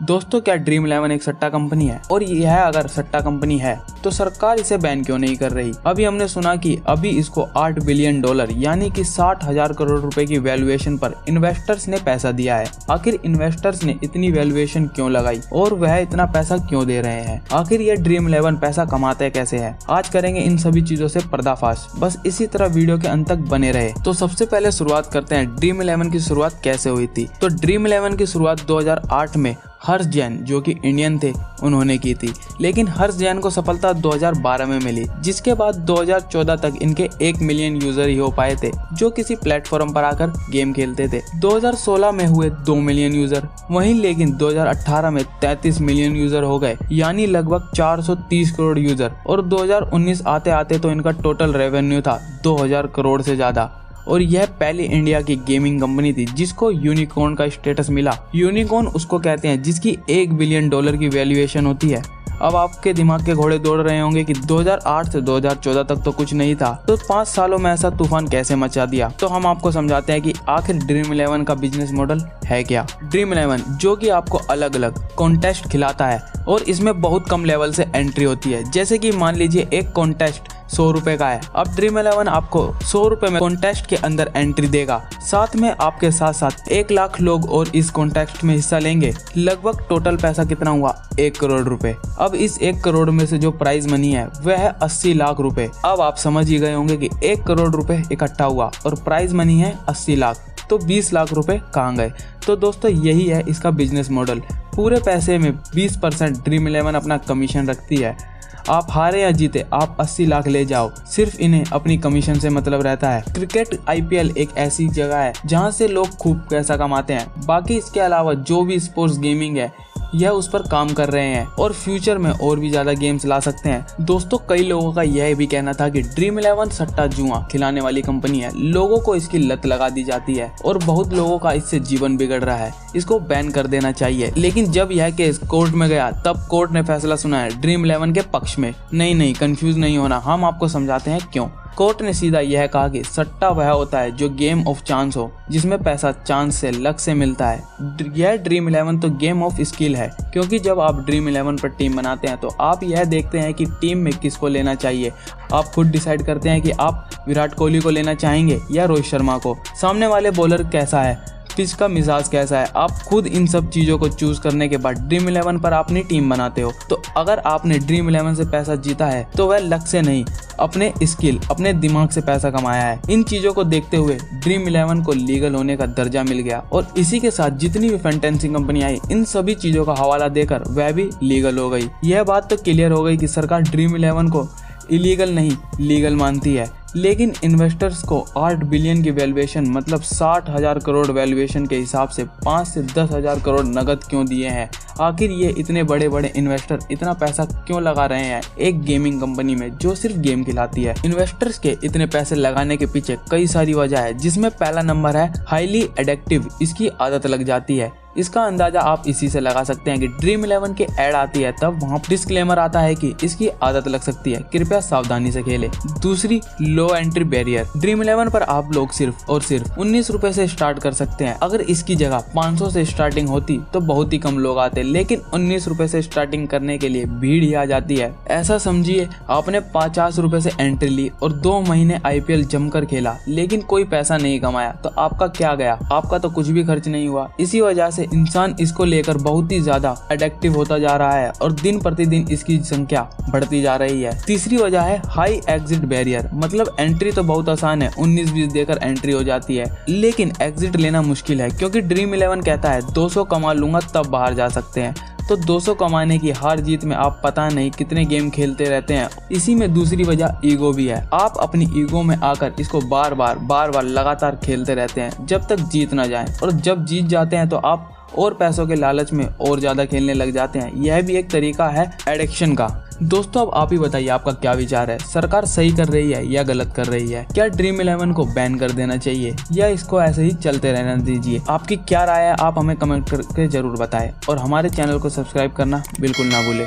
दोस्तों क्या ड्रीम 11 एक सट्टा कंपनी है? और यह अगर सट्टा कंपनी है तो सरकार इसे बैन क्यों नहीं कर रही? अभी हमने सुना कि अभी इसको $8 बिलियन यानी कि 60,000 करोड़ रुपए की वैल्यूएशन पर इन्वेस्टर्स ने पैसा दिया है। आखिर इन्वेस्टर्स ने इतनी वैल्यूएशन क्यों लगाई और वह इतना पैसा क्यों दे रहे हैं? आखिर ये ड्रीम 11 पैसा कमाते कैसे है? आज करेंगे इन सभी चीजों से पर्दाफाश। बस इसी तरह वीडियो के अंत तक बने रहे। तो सबसे पहले शुरुआत करते हैं ड्रीम 11 की शुरुआत कैसे हुई थी। तो ड्रीम 11 की शुरुआत 2008 में हर्ष जैन जो कि इंडियन थे उन्होंने की थी, लेकिन हर्ष जैन को सफलता 2012 में मिली, जिसके बाद 2014 तक इनके 1 मिलियन यूजर ही हो पाए थे जो किसी प्लेटफॉर्म पर आकर गेम खेलते थे। 2016 में हुए 2 मिलियन यूजर, वहीं लेकिन 2018 में 33 मिलियन यूजर हो गए, यानी लगभग 430 करोड़ यूजर। और 2019 आते आते तो इनका टोटल रेवेन्यू था 2000 करोड़ से ज्यादा। और यह पहली इंडिया की गेमिंग कंपनी थी जिसको यूनिकॉर्न का स्टेटस मिला। यूनिकॉर्न उसको कहते हैं जिसकी $1 बिलियन की वैल्यूएशन होती है। अब आपके दिमाग के घोड़े दौड़ रहे होंगे कि 2008 से 2014 तक तो कुछ नहीं था, तो 5 सालों में ऐसा तूफान कैसे मचा दिया? तो हम आपको समझाते हैं कि आखिर ड्रीम 11 का बिजनेस मॉडल है क्या। ड्रीम 11 जो कि आपको अलग अलग कॉन्टेस्ट खिलाता है और इसमें बहुत कम लेवल से एंट्री होती है। जैसे कि मान लीजिए एक कॉन्टेस्ट 100 रुपए का है। अब ड्रीम 11 आपको 100 रुपए में कॉन्टेस्ट के अंदर एंट्री देगा, साथ में आपके साथ साथ 1 लाख लोग और इस कॉन्टेस्ट में हिस्सा लेंगे। लगभग टोटल पैसा कितना हुआ? 1 करोड़ रुपए। अब इस 1 करोड़ में से जो प्राइज मनी है वह है 80 लाख रुपए। अब आप समझ ही गए होंगे कि 1 करोड़ रुपए इकट्ठा हुआ और प्राइज मनी है 80 लाख, तो 20 लाख रुपए कहाँ गए? तो दोस्तों यही है इसका बिजनेस मॉडल। पूरे पैसे में 20% ड्रीम 11 अपना कमीशन रखती है। आप हारे या जीते आप 80 लाख ले जाओ, सिर्फ इन्हें अपनी कमीशन से मतलब रहता है। क्रिकेट IPL एक ऐसी जगह है जहां से लोग खूब पैसा कमाते हैं। बाकी इसके अलावा जो भी स्पोर्ट्स गेमिंग है यह उस पर काम कर रहे हैं और फ्यूचर में और भी ज्यादा गेम्स ला सकते हैं। दोस्तों कई लोगों का यह भी कहना था कि ड्रीम 11 सट्टा जुआ खिलाने वाली कंपनी है, लोगों को इसकी लत लगा दी जाती है और बहुत लोगों का इससे जीवन बिगड़ रहा है, इसको बैन कर देना चाहिए। लेकिन जब यह केस कोर्ट में गया तब कोर्ट ने फैसला सुनाया ड्रीम 11 के पक्ष में। नहीं, कंफ्यूज नहीं होना, हम आपको समझाते हैं क्यों। कोर्ट ने सीधा यह कहा कि सट्टा वह होता है जो गेम ऑफ चांस हो, जिसमें पैसा चांस से लक से मिलता है। यह ड्रीम 11 तो गेम ऑफ स्किल है, क्योंकि जब आप ड्रीम 11 पर टीम बनाते हैं तो आप यह देखते हैं कि टीम में किसको लेना चाहिए। आप खुद डिसाइड करते हैं कि आप विराट कोहली को लेना चाहेंगे या रोहित शर्मा को, सामने वाले बॉलर कैसा है, पिच का मिजाज कैसा है। आप खुद इन सब चीजों को चूज करने के बाद ड्रीम 11 पर अपनी टीम बनाते हो। तो अगर आपने ड्रीम 11 से पैसा जीता है तो वह लक से नहीं, अपने स्किल, अपने दिमाग से पैसा कमाया है। इन चीजों को देखते हुए ड्रीम 11 को लीगल होने का दर्जा मिल गया और इसी के साथ जितनी भी फैंटेसी कंपनी आई इन सभी चीजों का हवाला देकर वह भी लीगल हो गई। यह बात तो क्लियर हो गई कि सरकार ड्रीम 11 को इलीगल नहीं लीगल मानती है। लेकिन इन्वेस्टर्स को 8 बिलियन की वैल्यूएशन मतलब 60,000 करोड़ वैल्यूएशन के हिसाब से 5 से 10,000 करोड़ नगद क्यों दिए हैं? आखिर ये इतने बड़े बड़े इन्वेस्टर इतना पैसा क्यों लगा रहे हैं एक गेमिंग कंपनी में जो सिर्फ गेम खिलाती है? इन्वेस्टर्स के इतने पैसे लगाने के पीछे कई सारी वजह है, जिसमें पहला नंबर है हाईली एडिक्टिव, इसकी आदत लग जाती है। इसका अंदाजा आप इसी से लगा सकते हैं कि ड्रीम 11 की ऐड आती है तब वहाँ डिस्क्लेमर आता है कि इसकी आदत लग सकती है, कृपया सावधानी से खेलें। दूसरी, लो एंट्री बैरियर। ड्रीम 11 पर आप लोग सिर्फ और सिर्फ 19 रुपए से स्टार्ट कर सकते हैं। अगर इसकी जगह 500 से स्टार्टिंग होती तो बहुत ही कम लोग आते, लेकिन 19 रुपए से स्टार्टिंग करने के लिए भीड़ ही आ जाती है। ऐसा समझिए आपने 50 रुपए से एंट्री ली और 2 महीने IPL जमकर खेला, लेकिन कोई पैसा नहीं कमाया, तो आपका क्या गया? आपका तो कुछ भी खर्च नहीं हुआ। इसी वजह से इंसान इसको लेकर बहुत ही ज्यादा एडिक्टिव होता जा रहा है और दिन प्रतिदिन इसकी संख्या बढ़ती जा रही है। तीसरी वजह है हाई एग्जिट बैरियर, मतलब एंट्री तो बहुत आसान है, 19-20 देकर एंट्री हो जाती है, लेकिन एग्जिट लेना मुश्किल है, क्योंकि ड्रीम 11 कहता है 200 कमा लूंगा तब बाहर जा सकते हैं। तो 200 कमाने की हार जीत में आप पता नहीं कितने गेम खेलते रहते हैं। इसी में दूसरी वजह ईगो भी है। आप अपनी ईगो में आकर इसको बार बार लगातार खेलते रहते हैं जब तक जीत ना जाए, और जब जीत जाते हैं तो आप और पैसों के लालच में और ज्यादा खेलने लग जाते हैं। यह भी एक तरीका है एडिक्शन का। दोस्तों अब आप ही बताइए आपका क्या विचार है, सरकार सही कर रही है या गलत कर रही है? क्या ड्रीम 11 को बैन कर देना चाहिए या इसको ऐसे ही चलते रहना दीजिए? आपकी क्या राय है आप हमें कमेंट करके जरूर बताएं और हमारे चैनल को सब्सक्राइब करना बिल्कुल ना भूलें।